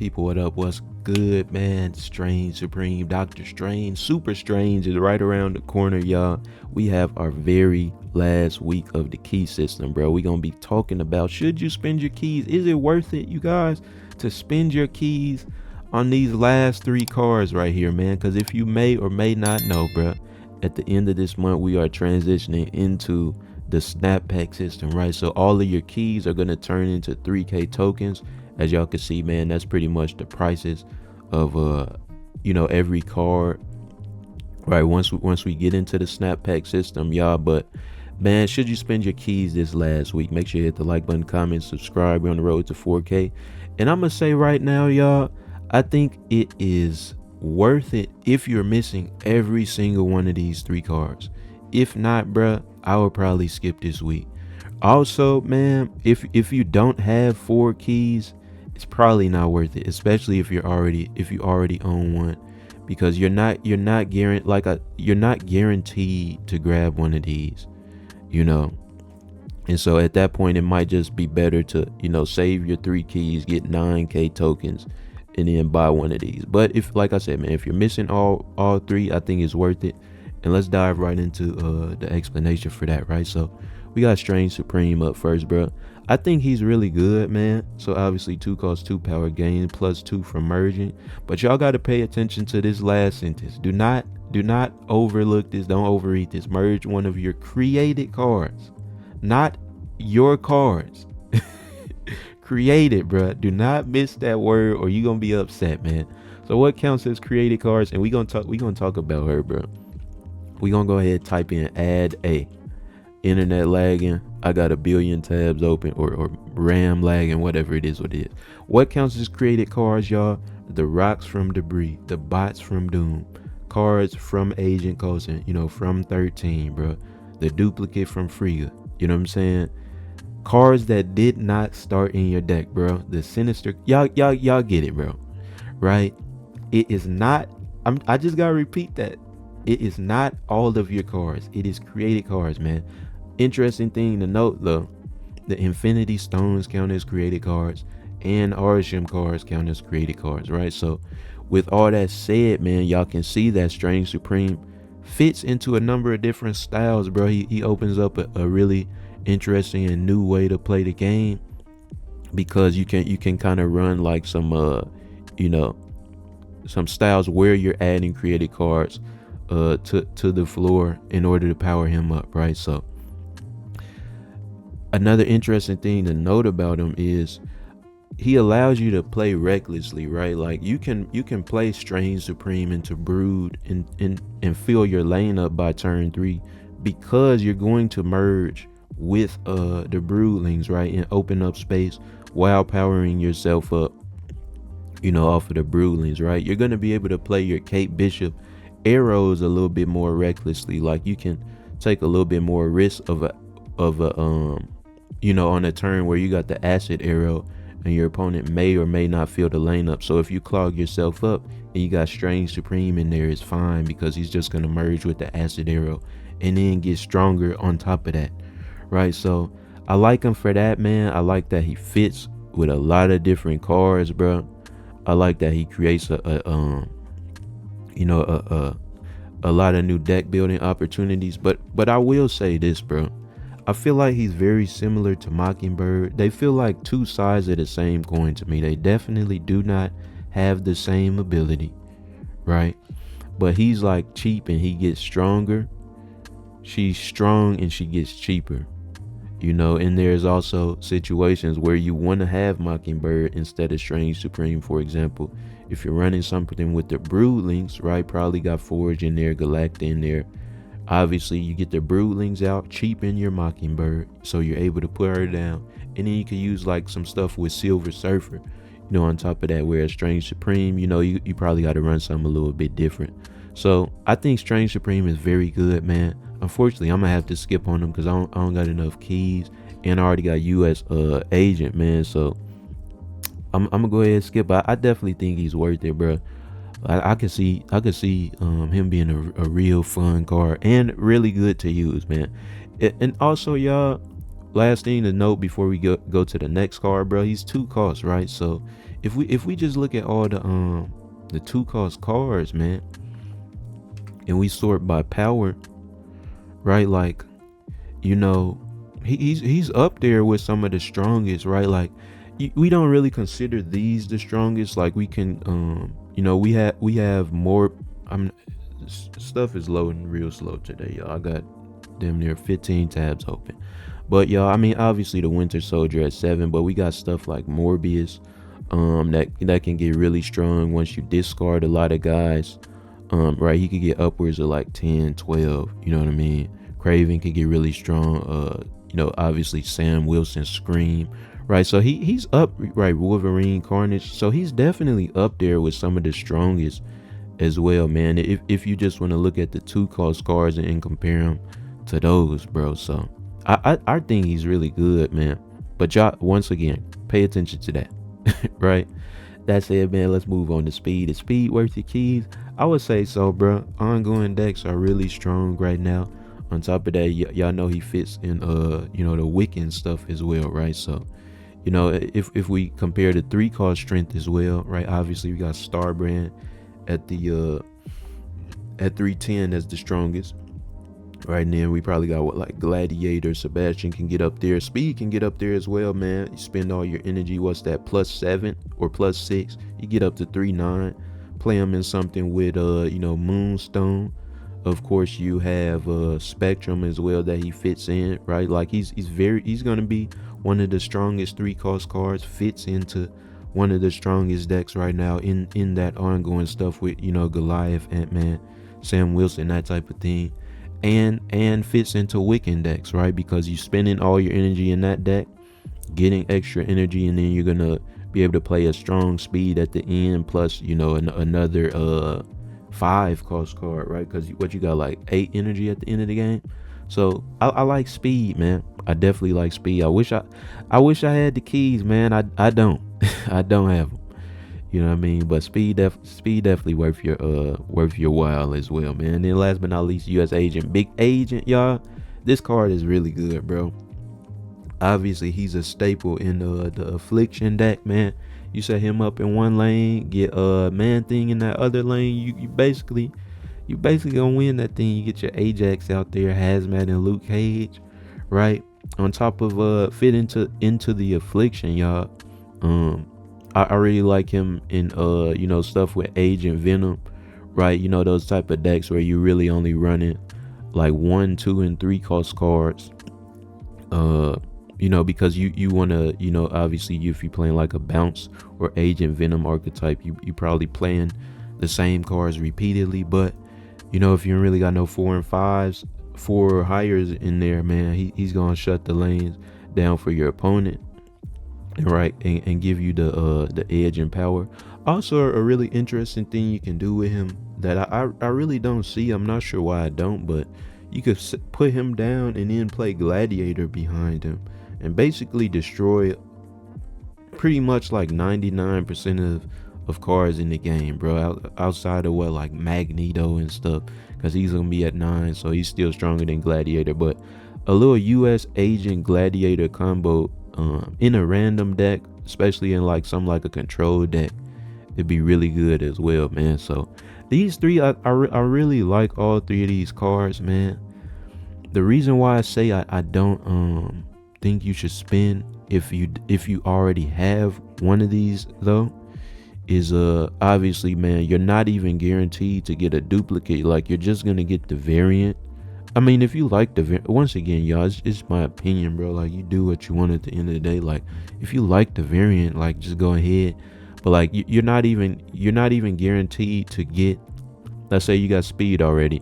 people, what up? What's good, man? Strange Supreme, Doctor Strange, Super Strange is right around the corner, y'all. We have our very last week of the key system, bro. We gonna be talking about, should you spend your keys? Is it worth it, you guys, to spend your keys on these last three cards right here, man? Because if you may or may not know, bro, at the end of this month, we are transitioning into the snap pack system, right? So all of your keys are gonna turn into 3K tokens. As y'all can see, man, that's pretty much the prices of every card, right? Once we get into the snap pack system, y'all. But man, should you spend your keys this last week? Make sure you hit the like button, comment, subscribe. We're on the road to 4K. And I'm gonna say right now, y'all, I think it is worth it if you're missing every single one of these three cards. If not, bruh, I would probably skip this week. Also, man, if you don't have 4 keys, it's probably not worth it, especially if you already own one, because you're not guaranteed to grab one of these, you know. And so at that point, it might just be better to, save your 3 keys, get 9K tokens, and then buy one of these. But if, like I said, man, if you're missing all 3, I think it's worth it. And let's dive right into the explanation for that, right? So we got Strange Supreme up first, bro. I think he's really good, man. So obviously 2 costs 2 power gain plus 2 from merging. But y'all got to pay attention to this last sentence. Do not overlook this. Don't overeat this. Merge one of your created cards, not your cards. Created, bro. Do not miss that word, or you're gonna be upset, man. So what counts as created cards? And we gonna talk about her, bro. We gonna go ahead, type in add a. Internet lagging, I got a billion tabs open, or RAM lagging, whatever it is, what counts as created cards, y'all? The rocks from Debris, the bots from Doom, cards from Agent Coulson, from 13, bro, the duplicate from Frigga, you know what I'm saying? Cards that did not start in your deck, bro. The sinister, y'all get it, bro, right? It is not, I just gotta repeat that. It is not all of your cards. It is created cards, man. Interesting thing to note, though, the Infinity Stones count as created cards, and Arsham cards count as created cards, right? So with all that said, man, y'all can see that Strange Supreme fits into a number of different styles, bro. He opens up a really interesting and new way to play the game, because you can kind of run like some styles where you're adding created cards to the floor in order to power him up, right? So another interesting thing to note about him is he allows you to play recklessly, right? Like you can play Strange Supreme into Brood and fill your lane up by turn 3, because you're going to merge with the Broodlings, right, and open up space while powering yourself up, off of the Broodlings, right? You're going to be able to play your Kate Bishop arrows a little bit more recklessly. Like you can take a little bit more risk of a on a turn where you got the acid arrow and your opponent may or may not fill the lane up. So if you clog yourself up and you got Strange Supreme in there, it's fine, because he's just going to merge with the acid arrow and then get stronger on top of that, right? So I like him for that, man. I like that he fits with a lot of different cards, bro. I like that he creates a lot of new deck building opportunities. But I will say this, bro. I feel like he's very similar to Mockingbird. They feel like 2 sides of the same coin to me. They definitely do not have the same ability, right? But he's like cheap and he gets stronger. She's strong and she gets cheaper, and there's also situations where you want to have Mockingbird instead of Strange Supreme. For example, if you're running something with the Broodlings, right, probably got Forge in there, Galacta in there, obviously you get the Broodlings out, cheapen your Mockingbird, so you're able to put her down, and then you can use like some stuff with Silver Surfer, on top of that, whereas Strange Supreme, you probably got to run something a little bit different. So I think Strange Supreme is very good, man. Unfortunately, I'm gonna have to skip on him because I don't got enough keys, and I already got US Agent, man. So I'm gonna go ahead and skip. I definitely think he's worth it, bro. I could see him being a real fun card and really good to use, man. And also, y'all, last thing to note before we go to the next card, bro, he's 2 costs, right? So if we just look at all the two cost cards, man, and we sort by power, right? Like, you know, he's up there with some of the strongest, right? Like, we don't really consider these the strongest. Like, we can, we have more. I'm Stuff is loading real slow today, y'all. I got damn near 15 tabs open. But y'all, I mean, obviously the Winter Soldier at 7, but we got stuff like Morbius, that can get really strong once you discard a lot of guys. Right, he could get upwards of like 10, 12, you know what I mean? Craven could get really strong. Obviously Sam Wilson, Scream, right? So he's up, right? Wolverine, Carnage. So he's definitely up there with some of the strongest as well, man. If you just want to look at the two cost cards and compare them to those, bro. So I think he's really good, man. But y'all, once again, pay attention to that. Right? That's it, man. Let's move on to speed. Is speed worth your keys? I would say so, bro. Ongoing decks are really strong right now. On top of that, y'all know he fits in the Wiccan stuff as well, right? So, if we compare the 3 cost strength as well, right? Obviously we got Starbrand at the at 310 as the strongest. Right now we probably got like Gladiator, Sebastian can get up there, Speed can get up there as well, man. You spend all your energy, what's that, +7 or +6, you get up to 3-9. Play him in something with Moonstone. Of course you have Spectrum as well that he fits in, right? Like he's gonna be one of the strongest 3 cost cards, fits into one of the strongest decks right now in that ongoing stuff with Goliath, Ant-Man, Sam Wilson, that type of thing. And fits into Wiccan decks, right? Because you're spending all your energy in that deck, getting extra energy, and then you're gonna be able to play a strong Speed at the end, plus another 5 cost card, right? Because what you got, like 8 energy at the end of the game. So I like Speed, man. I definitely like Speed. I wish I had the keys, man. I don't. I don't have them. You know what I mean? But speed definitely worth your while as well, man. And then last but not least, U.S. Agent, Big Agent, y'all. This card is really good, bro. Obviously, he's a staple in the Affliction deck, man. You set him up in one lane, get Man Thing in that other lane. You basically gonna win that thing. You get your Ajax out there, Hazmat and Luke Cage, right? On top of fit into the Affliction, y'all. I really like him in stuff with Agent Venom, right? Those type of decks where you really only running like 1, 2, and 3 cost cards. Because you wanna, obviously if you're playing like a Bounce or Agent Venom archetype, you probably playing the same cards repeatedly. But if you really got no 4 and 5s, 4 or higher in there, man, he's gonna shut the lanes down for your opponent. Right, and give you the edge and power. Also, a really interesting thing you can do with him that I really don't see. I'm not sure why I don't, but you could put him down and then play Gladiator behind him and basically destroy pretty much like 99% of cards in the game, bro. Outside of like Magneto and stuff, because he's gonna be at 9, so he's still stronger than Gladiator. But a little U.S. Agent Gladiator combo in a random deck, especially in like a control deck, it'd be really good as well, man. So these 3, I really like all 3 of these cards, man. The reason why I say I don't think you should spend if you already have one of these though is obviously, man, you're not even guaranteed to get a duplicate. Like, you're just gonna get the variant. I mean, if you like once again, y'all, it's my opinion, bro. Like, you do what you want at the end of the day. Like, if you like the variant, like, just go ahead. But like, you're not even guaranteed to get. Let's say you got Speed already,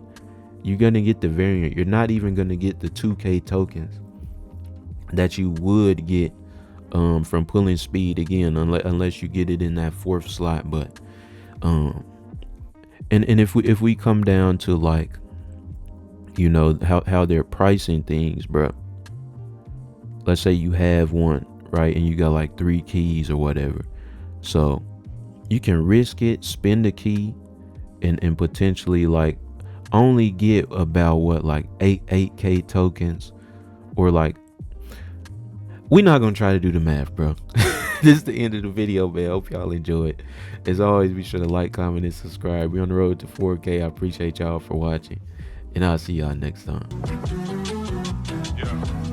you're gonna get the variant. You're not even gonna get the 2K tokens that you would get from pulling Speed again, unless you get it in that 4th slot. But and if we come down to like, how they're pricing things, bro. Let's say you have one, right, and you got like 3 keys or whatever. So you can risk it, spend the key, and potentially like only get about what, like 8K tokens, or like, we're not gonna try to do the math, bro. this is the end of the video, man. Hope y'all enjoyed. As always, be sure to like, comment, and subscribe. We're on the road to 4K. I appreciate y'all for watching, and I'll see y'all next time. Yeah.